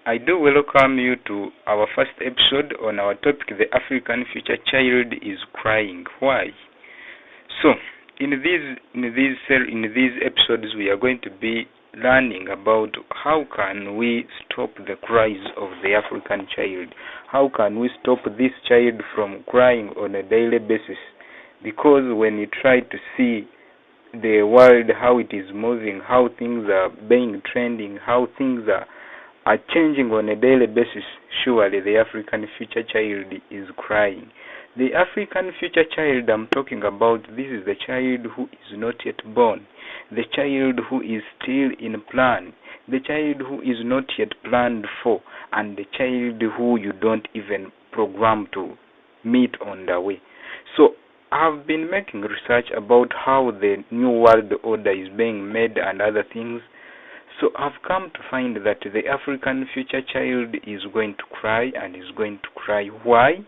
I do welcome you to our first episode on our topic, the African future child is crying. Why? So, in these episodes, we are going to be learning about how can we stop the cries of the African child. How can we stop this child from crying on a daily basis? Because when you try to see the world, how it is moving, how things are being trending, how things are changing on a daily basis, surely the African future child is crying. The African future child I'm talking about, this is the child who is not yet born, the child who is still in plan, the child who is not yet planned for, and the child who you don't even program to meet on the way. So I've been making research about how the new world order is being made and other things. So I've come to find that the African future child is going to cry, and is going to cry. Why?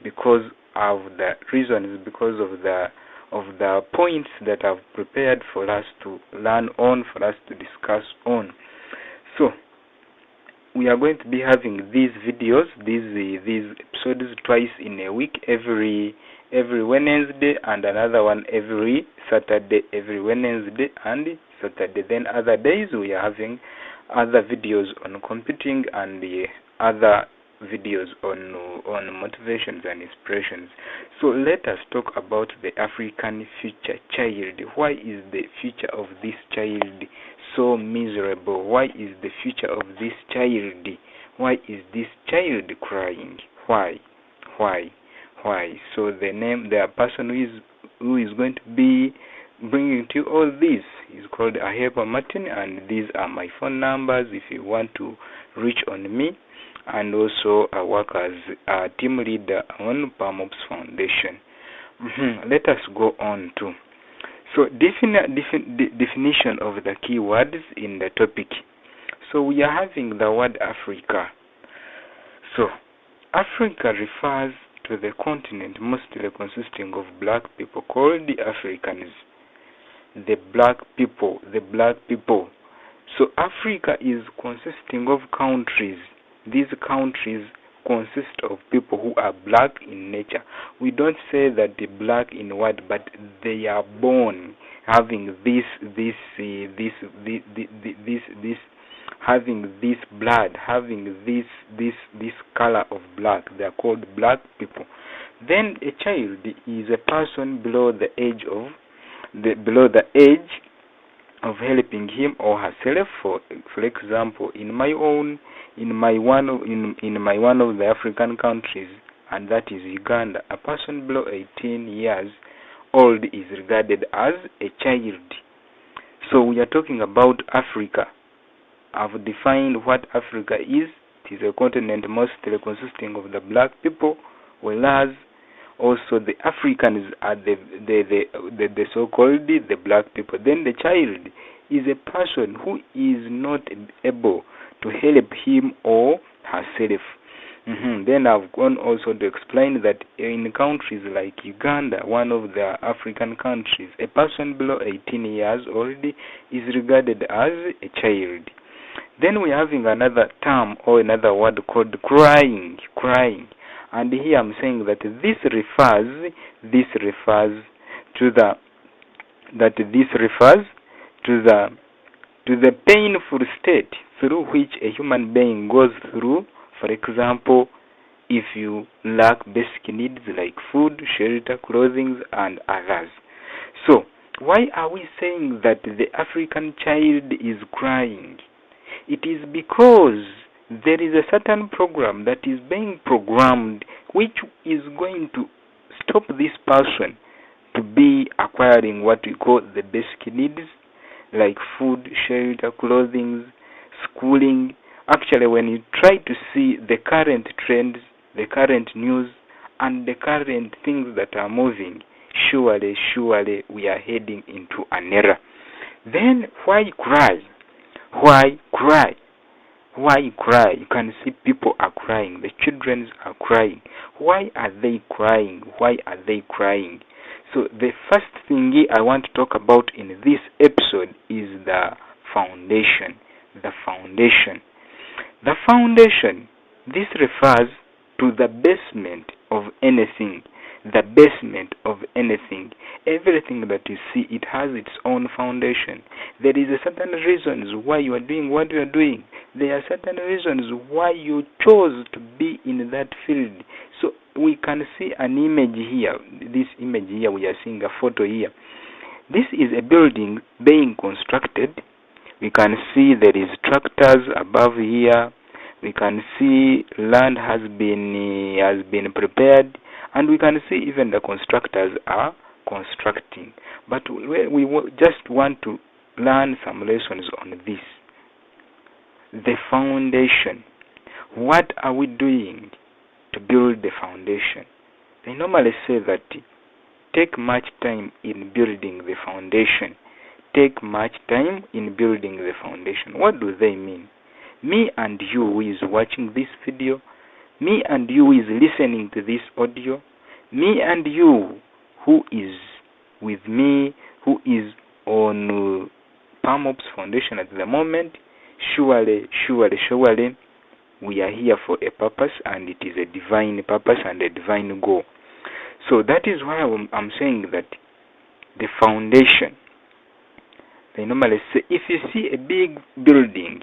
Because of the reasons, because of the points that I've prepared for us to learn on, for us to discuss on. So we are going to be having these videos, these episodes twice in a week, every Wednesday, and another one every Saturday, every Wednesday and Saturday. Then other days we are having other videos on computing and the other videos on motivations and inspirations. So let us talk about the African future child. Why is the future of this child so miserable? Why is the future of this child? Why is this child crying? Why? So the person who is going to be bringing to you all this is called AHEBWA Martin, and these are my phone numbers if you want to reach on me. And also I work as a team leader on PalmOps Foundation. Let us go on to definition of the key words in the topic. So we are having the word Africa. So Africa refers to the continent mostly consisting of black people called the Africans. The black people. So Africa is consisting of countries. These countries consist of people who are black in nature. We don't say that the black in word, but they are born having this having this blood, having this color of black. They are called black people. Then a child is a person below the age of helping him or herself. For example, in my one of the African countries, and that is Uganda, a person below 18 years old is regarded as a child. So we are talking about Africa. I've defined what Africa is. It is a continent mostly consisting of the black people, whereas also the Africans are the so-called the black people. Then the child is a person who is not able to help him or herself. Then I've gone also to explain that in countries like Uganda, one of the African countries, a person below 18 years old is regarded as a child. Then we're having another term or another word called crying. And here I'm saying that this refers to the painful state through which a human being goes through. For example, if you lack basic needs like food, shelter, clothing, and others. So, why are we saying that the African child is crying? It is because there is a certain program that is being programmed which is going to stop this person to be acquiring what we call the basic needs like food, shelter, clothing, schooling. Actually, when you try to see the current trends, the current news, and the current things that are moving, surely we are heading into an era. Then why cry? You can see people are crying. The children are crying. Why are they crying? So the first thing I want to talk about in this episode is the foundation. The foundation, this refers to the basement of anything. The basement of anything. Everything that you see, it has its own foundation. There is a certain reasons why you are doing what you are doing. There are certain reasons why you chose to be in that field. So we can see an image here. This image here, we are seeing a photo here. This is a building being constructed. We can see there is tractors above here. We can see land has been prepared, and we can see even the constructors are constructing. But we just want to learn some lessons on this. The foundation. What are we doing to build the foundation? They normally say that take much time in building the foundation. Take much time in building the foundation. What do they mean? Me and you who is watching this video, me and you who is listening to this audio, me and you who is with me, who is on PalmOps Foundation at the moment, surely, we are here for a purpose, and it is a divine purpose and a divine goal. So that is why I'm saying that the foundation, they normally say, if you see a big building,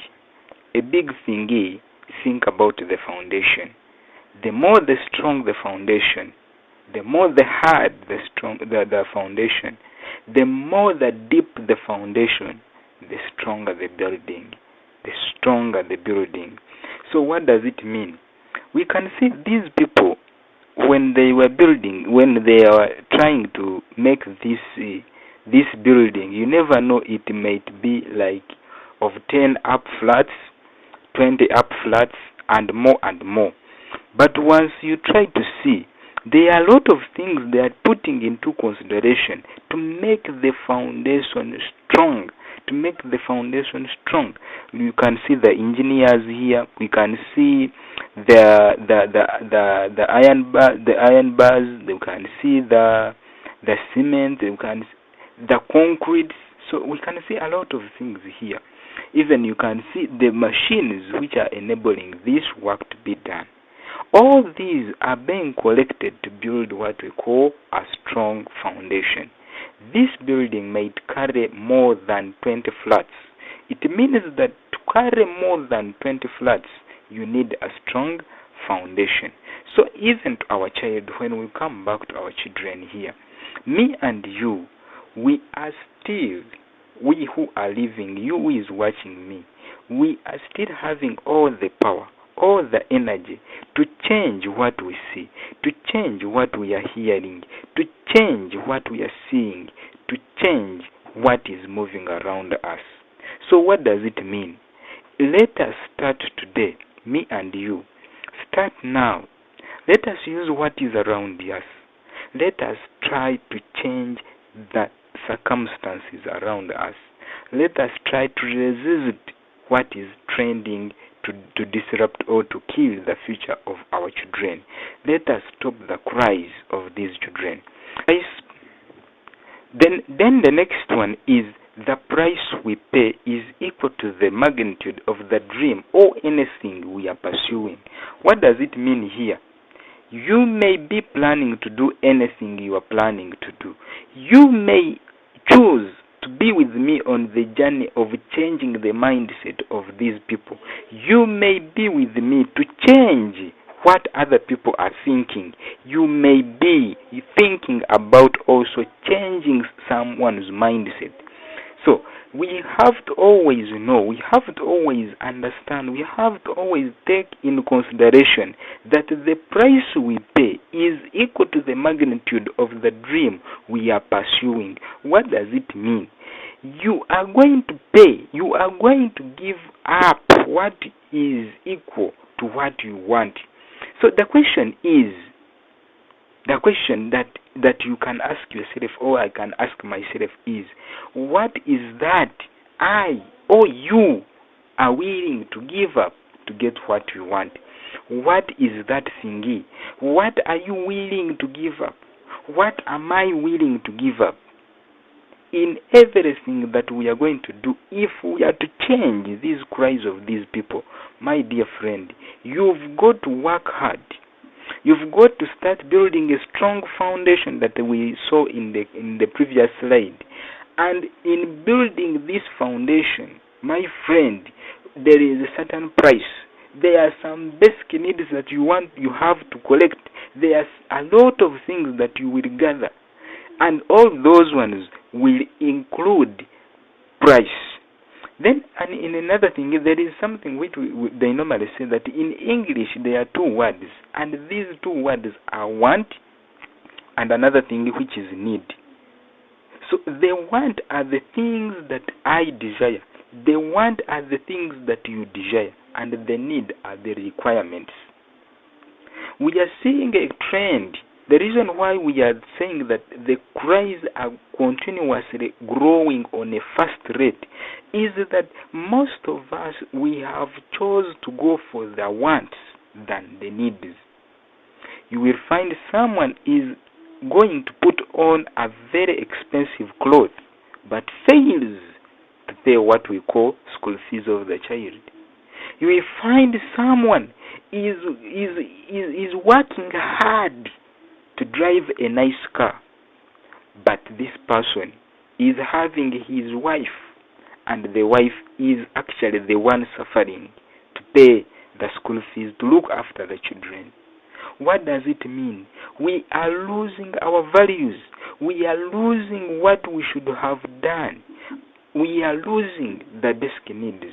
a big thingy, think about the foundation. The more the strong the foundation, the more the hard the foundation, the more the deep the foundation, the stronger the building, the stronger the building. So what does it mean? We can see these people, when they were building, when they are trying to make this building, you never know, it might be like of 10 up flats, 20 up flats, and more and more. But once you try to see, there are a lot of things they are putting into consideration to make the foundation strong. To make the foundation strong, you can see the engineers here. We can see the iron bars. You can see the cement. You can see the concrete. So we can see a lot of things here. Even you can see the machines which are enabling this work to be done. All these are being collected to build what we call a strong foundation. This building might carry more than 20 flats. It means that to carry more than 20 flats, you need a strong foundation. So even to our child, when we come back to our children here, me and you, we are still, we who are living, you who is watching me, we are still having all the power, all the energy to change what we see, to change what we are hearing, to change what we are seeing, to change what is moving around us. So what does it mean? Let us start today, me and you. Start now. Let us use what is around us. Let us try to change the circumstances around us. Let us try to resist what is trending to disrupt or to kill the future of our children. Let us stop the cries of these children. Then the next one is the price we pay is equal to the magnitude of the dream or anything we are pursuing. What does it mean here? You may be planning to do anything you are planning to do. You may choose to be with me on the journey of changing the mindset of these people. You may be with me to change what other people are thinking. You may be thinking about also changing someone's mindset. So we have to always know, we have to always understand, we have to always take in consideration that the price we pay is equal to the magnitude of the dream we are pursuing. What does it mean? You are going to pay, you are going to give up what is equal to what you want. So the question is, the question that you can ask yourself, or I can ask myself, is what is that I or you are willing to give up to get what you want? What is that thingy? What are you willing to give up? What am I willing to give up? in everything that we are going to do, if we are to change these cries of these people, my dear friend, you've got to work hard. You've got to start building a strong foundation that we saw in the previous slide. And in building this foundation, my friend, there is a certain price. There are some basic needs that you have to collect. There's a lot of things that you will gather. And all those ones will include price. Then, and in another thing, there is something which they normally say that in English there are two words, and these two words are want and another thing which is need. So the want are the things that I desire. The want are the things that you desire, and the need are the requirements. We are seeing a trend. The reason why we are saying that the cries are continuously growing on a fast rate is that most of us, we have chosen to go for the wants than the needs. You will find someone is going to put on a very expensive cloth but fails to pay what we call school fees of the child. You will find someone is working hard to drive a nice car, but this person is having his wife, and the wife is actually the one suffering to pay the school fees, to look after the children. What does it mean? We are losing our values. We are losing what we should have done. We are losing the basic needs.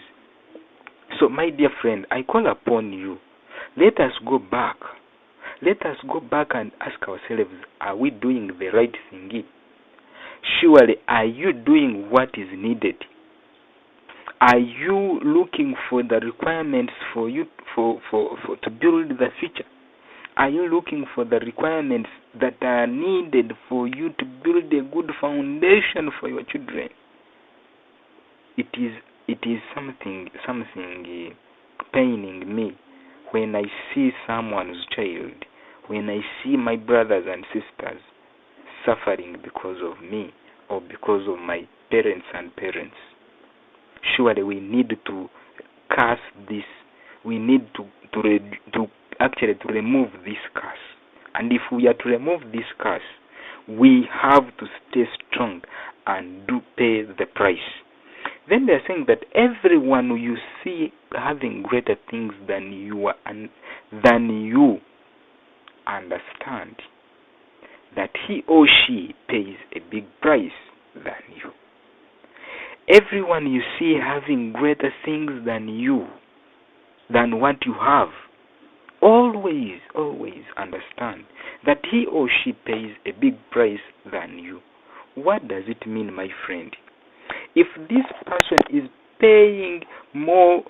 So, my dear friend, I call upon you. Let us go back. Let us go back and ask ourselves, are we doing the right thing? Surely, are you doing what is needed? Are you looking for the requirements for you to build the future? Are you looking for the requirements that are needed for you to build a good foundation for your children? It is something paining me when I see someone's child, when I see my brothers and sisters suffering because of me or because of my parents and parents. Surely we need to curse this. We need to actually remove this curse. And if we are to remove this curse, we have to stay strong and do pay the price. Then they're saying that everyone you see having greater things than you understand, that he or she pays a big price than you. Everyone you see having greater things than you, than what you have, always understand that he or she pays a big price than you. What does it mean, my friend? If this person is paying more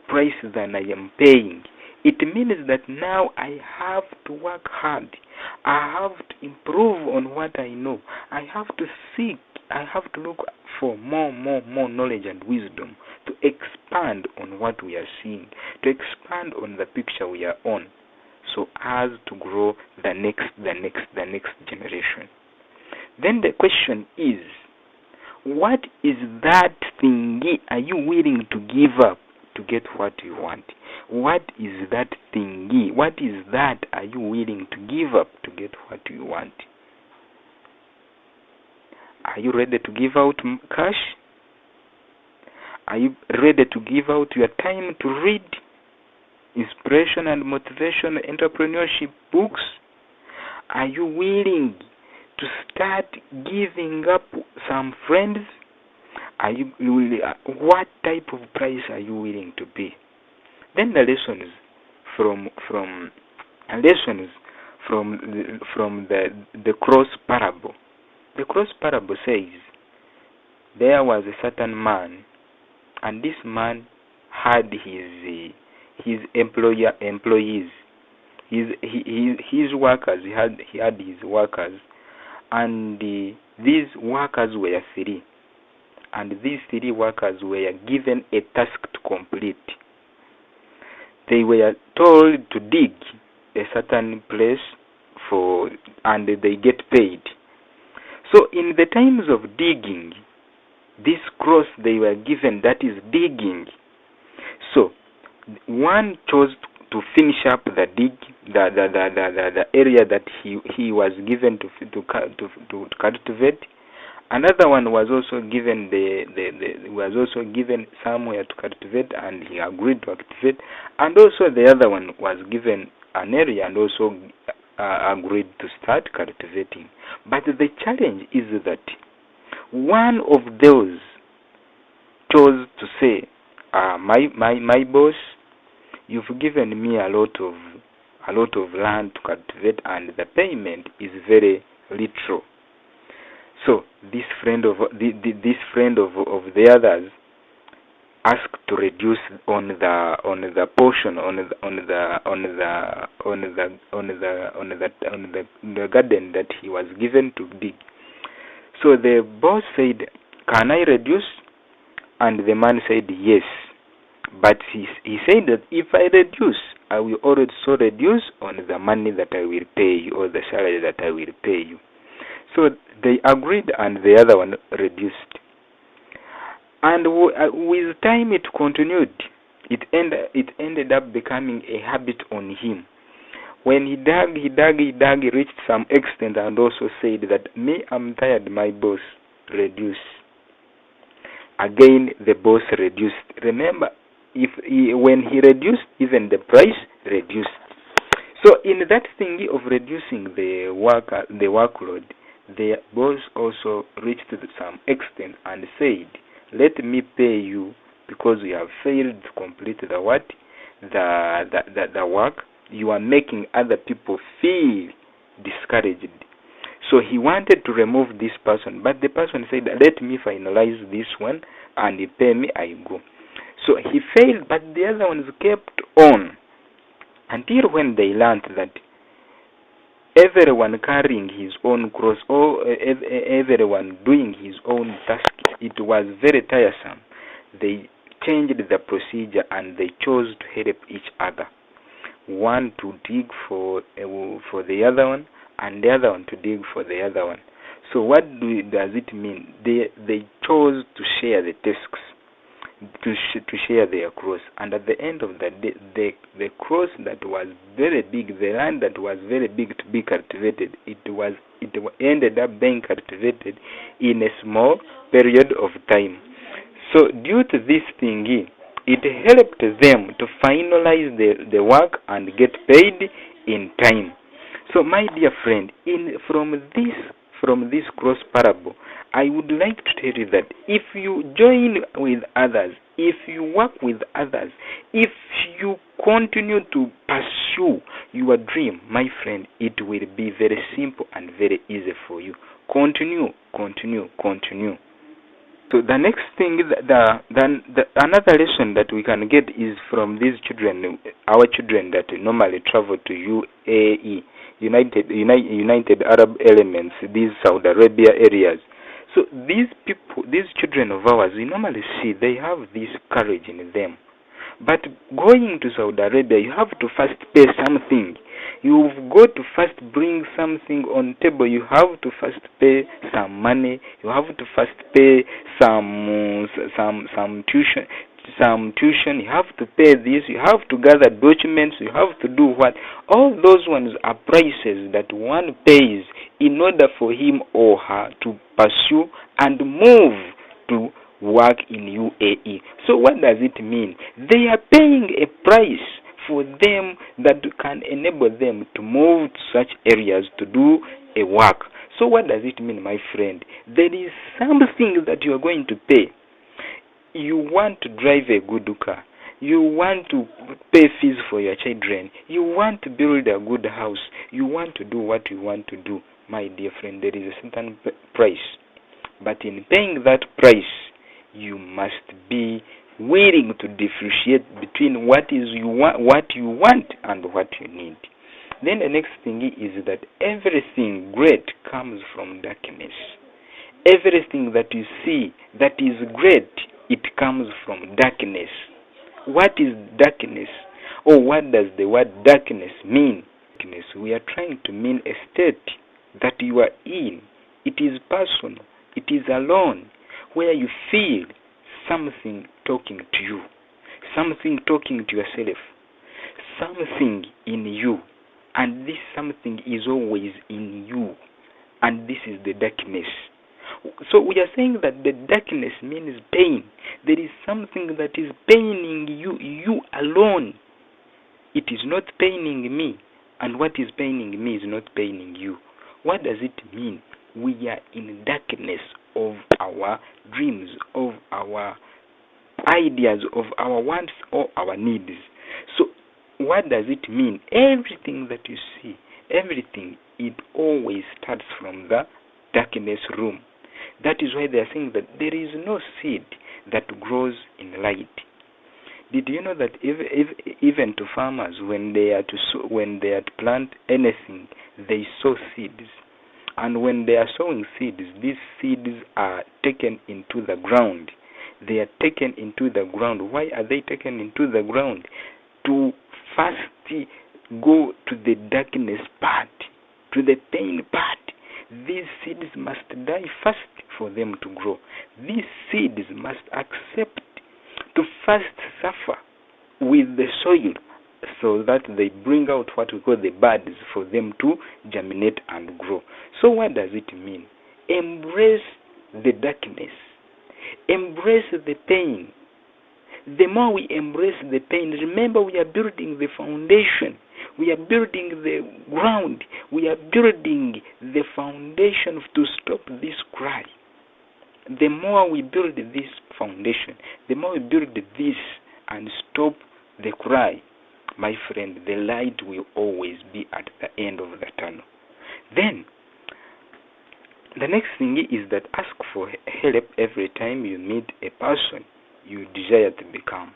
price than I am paying, it means that now I have to work hard. I have to improve on what I know. I have to seek. I have to look for more knowledge and wisdom to expand on what we are seeing, to expand on the picture we are on, so as to grow the next generation. Then the question is, what is that thingy are you willing to give up to get what you want? What is that thingy? What is that are you willing to give up to get what you want? Are you ready to give out cash? Are you ready to give out your time to read inspiration and motivation entrepreneurship books? Are you willing to start giving up some friends? Are you what type of price are you willing to pay? Then the lessons from the cross parable. The cross parable says there was a certain man, and this man had his employees, his workers. He had his workers, and these workers were three, and these three workers were given a task to complete. They were told to dig a certain place and they get paid. So in the times of digging, this cross they were given, that is digging. So one chose to finish up the dig, the area that he was given to cultivate. Another one was also given was also given somewhere to cultivate, and he agreed to cultivate. And also the other one was given an area and also agreed to start cultivating. But the challenge is that one of those chose to say, my boss, you've given me a lot of land to cultivate, and the payment is very little. So this friend of the others asked to reduce on the portion the garden that he was given to dig. So the boss said, "Can I reduce?" And the man said, "Yes." But he said that if I reduce, I will also reduce on the money that I will pay you, or the salary that I will pay you. So they agreed, and the other one reduced. And with time it continued. It ended up becoming a habit on him. When he dug, he reached some extent and also said that, "Me, I'm tired, my boss, reduce." Again, the boss reduced. Remember, when he reduced, even the price reduced. So in that thing of reducing the workload, the boss also reached to some extent and said, "Let me pay you because you have failed to complete the work. You are making other people feel discouraged." So he wanted to remove this person, but the person said, "Let me finalize this one and you pay me, I go." So he failed, but the other ones kept on until when they learned that everyone carrying his own cross, or everyone doing his own task, it was very tiresome. They changed the procedure and they chose to help each other. One to dig for the other one, and the other one to dig for the other one. So what does it mean? They chose to share the tasks, to share their cross, and at the end of the day, the cross that was very big, the land that was very big to be cultivated, it ended up being cultivated in a small period of time. So due to this thingy, it helped them to finalize the work and get paid in time. So my dear friend, from this cross parable, I would like to tell you that if you join with others, if you work with others, if you continue to pursue your dream, my friend, it will be very simple and very easy for you. Continue. So the next thing, another lesson that we can get is from these children, our children that normally travel to UAE, United Arab Emirates, these Saudi Arabia areas. So these children of ours, we normally see they have this courage in them. But going to Saudi Arabia, you have to first pay something. You've got to first bring something on table. You have to first pay some money. You have to first pay some tuition. You have to pay this. You have to gather documents. You have to do what? All those ones are prices that one pays in order for him or her to pursue and move to work in UAE. So what does it mean? They are paying a price for them that can enable them to move to such areas to do a work. So what does it mean, my friend? There is something that you are going to pay. You want to drive a good car. You want to pay fees for your children. You want to build a good house. You want to do what you want to do. My dear friend, there is a certain price. But in paying that price, you must be willing to differentiate between what you want and what you need. Then the next thing is that everything great comes from darkness. Everything that you see that is great, it comes from darkness. What is darkness? Or what does the word darkness mean? We are trying to mean a state that you are in It is personal. It is alone, where you feel something talking to you, something talking to yourself, something in you, and this something is always in you, and this is the darkness. So we are saying that the darkness means pain. There is something that is paining you alone. It is not paining me, and what is paining me is not paining you. What does it mean? We are in darkness of our dreams, of our ideas, of our wants or our needs. So what does it mean? Everything that you see, everything, it always starts from the darkness room. That is why they are saying that there is no seed that grows in light. Did you know that even to farmers, when they are to plant anything, they sow seeds, and when they are sowing seeds, these seeds are taken into the ground. They are taken into the ground. Why are they taken into the ground? To first go to the darkness part, to the pain part. These seeds must die first for them to grow. These seeds must accept to first suffer with the soil so that they bring out what we call the buds for them to germinate and grow. So what does it mean? Embrace the darkness. Embrace the pain. The more we embrace the pain, remember we are building the foundation. We are building the ground. We are building the foundation to stop this cry. The more we build this foundation, the more we build this and stop the cry, my friend, the light will always be at the end of the tunnel. Then, the next thing is that ask for help every time you meet a person you desire to become.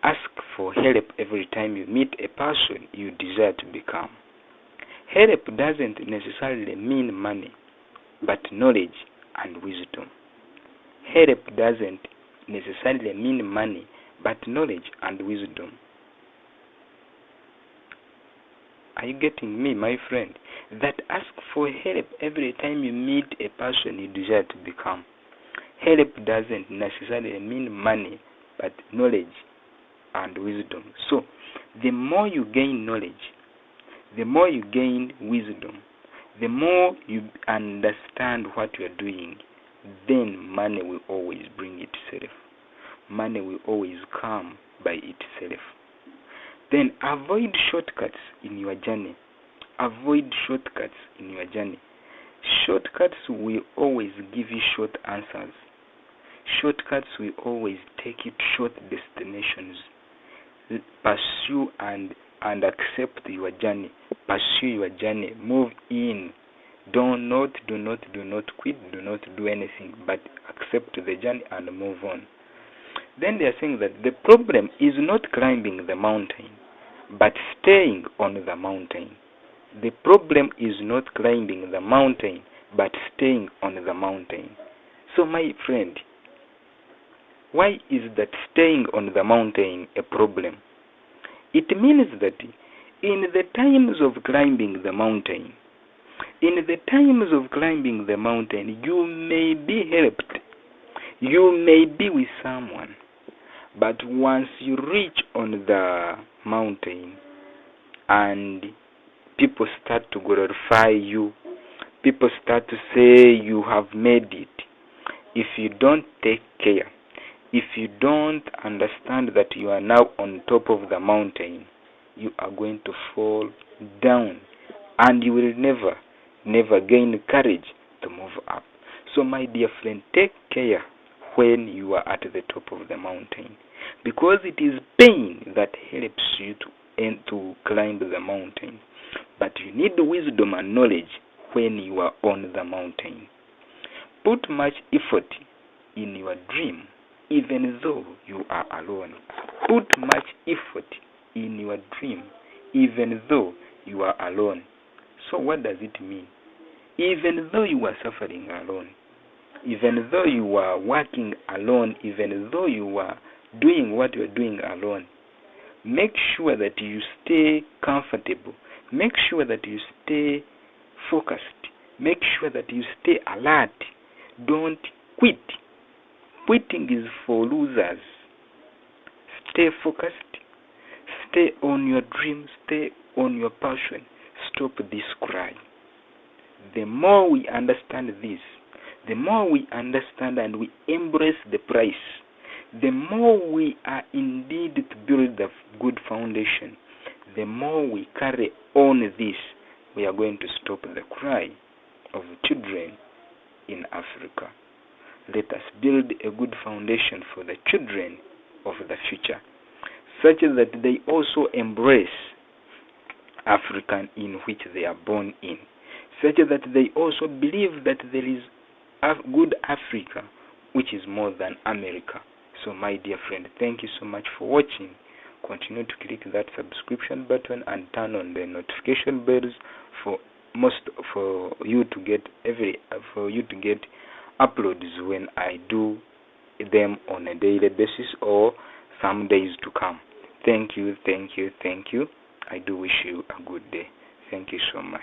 Ask for help every time you meet a person you desire to become. Help doesn't necessarily mean money, but knowledge and wisdom. Help doesn't necessarily mean money, but knowledge and wisdom. Are you getting me, my friend? That ask for help every time you meet a person you desire to become. Help doesn't necessarily mean money, but knowledge and wisdom. So, the more you gain knowledge, the more you gain wisdom, the more you understand what you are doing, then money will always bring itself. Money will always come by itself. Then avoid shortcuts in your journey. Avoid shortcuts in your journey. Shortcuts will always give you short answers. Shortcuts will always take you to short destinations. Pursue and accept your journey. Pursue your journey. Move in. Do not quit. Do not do anything, but accept the journey and move on. Then they are saying that the problem is not climbing the mountain, but staying on the mountain. The problem is not climbing the mountain, but staying on the mountain. So my friend, why is that staying on the mountain a problem? It means that in the times of climbing the mountain, you may be helped. You may be with someone. But once you reach on the mountain and people start to glorify you, people start to say you have made it, if you don't take care, if you don't understand that you are now on top of the mountain, you are going to fall down and you will never gain courage to move up. So my dear friend, take care when you are at the top of the mountain, because it is pain that helps you to climb the mountain. But you need wisdom and knowledge when you are on the mountain. Put much effort in your dream, even though you are alone. Put much effort in your dream, even though you are alone. So what does it mean? Even though you are suffering alone, even though you are working alone, even though you are doing what you are doing alone, make sure that you stay comfortable. Make sure that you stay focused. Make sure that you stay alert. Don't quit. Quitting is for losers. Stay focused. Stay on your dream. Stay on your passion. Stop this cry. The more we understand this, the more we understand and we embrace the price, the more we are indeed to build a good foundation, the more we carry on this, we are going to stop the cry of children in Africa. Let us build a good foundation for the children of the future, such that they also embrace Africa in which they are born in, such that they also believe that there is a good Africa, which is more than America. So my dear friend, thank you so much for watching. Continue to click that subscription button and turn on the notification bells for you to get uploads when I do them on a daily basis or some days to come. Thank you. I do wish you a good day. Thank you so much.